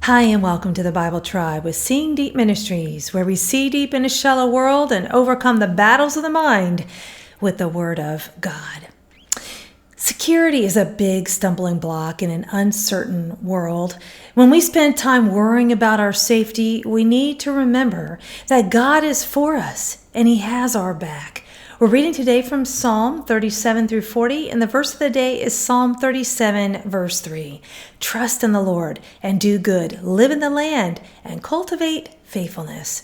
Hi, and welcome to the Bible Tribe with Seeing Deep Ministries, where we see deep in a shallow world and overcome the battles of the mind with the Word of God. Security is a big stumbling block in an uncertain world. When we spend time worrying about our safety, we need to remember that God is for us and He has our back. We're reading today from Psalm 37 through 40, and the verse of the day is Psalm 37, verse 3. Trust in the Lord and do good, live in the land and cultivate faithfulness.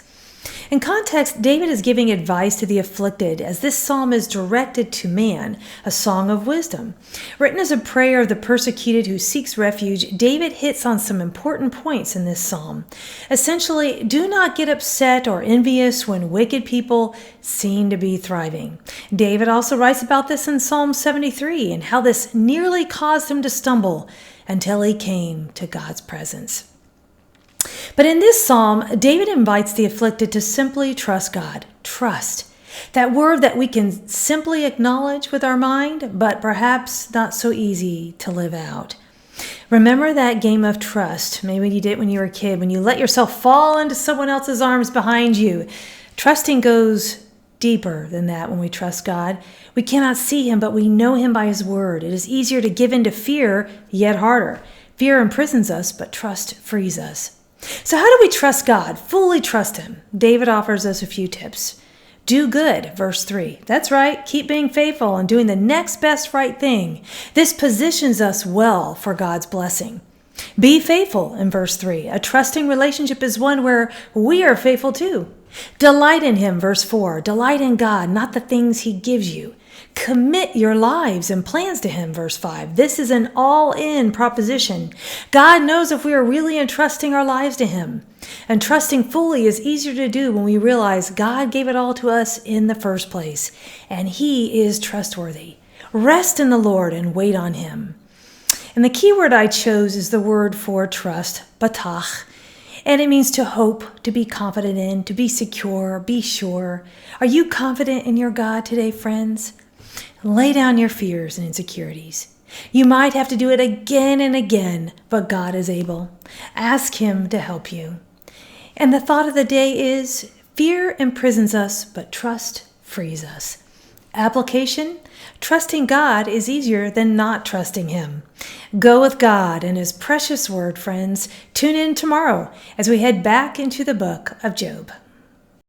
In context, David is giving advice to the afflicted as this psalm is directed to man, a song of wisdom. Written as a prayer of the persecuted who seeks refuge, David hits on some important points in this psalm. Essentially, do not get upset or envious when wicked people seem to be thriving. David also writes about this in Psalm 73 and how this nearly caused him to stumble until he came to God's presence. But in this psalm, David invites the afflicted to simply trust God. Trust. That word that we can simply acknowledge with our mind, but perhaps not so easy to live out. Remember that game of trust, maybe you did when you were a kid, when you let yourself fall into someone else's arms behind you. Trusting goes deeper than that when we trust God. We cannot see Him, but we know Him by His word. It is easier to give in to fear, yet harder. Fear imprisons us, but trust frees us. So how do we trust God? Fully trust Him. David offers us a few tips. Do good, verse 3. That's right. Keep being faithful and doing the next best right thing. This positions us well for God's blessing. Be faithful, in verse 3. A trusting relationship is one where we are faithful too. Delight in Him, verse 4. Delight in God, not the things He gives you. Commit your lives and plans to Him, verse 5. This is an all-in proposition. God knows if we are really entrusting our lives to Him. And trusting fully is easier to do when we realize God gave it all to us in the first place, and He is trustworthy. Rest in the Lord and wait on Him. And the key word I chose is the word for trust, batach. And it means to hope, to be confident in, to be secure, be sure. Are you confident in your God today, friends? Lay down your fears and insecurities. You might have to do it again and again, but God is able. Ask Him to help you. And the thought of the day is, fear imprisons us, but trust frees us. Application: trusting God is easier than not trusting Him. Go with God and His precious word, friends. Tune in tomorrow as we head back into the book of Job.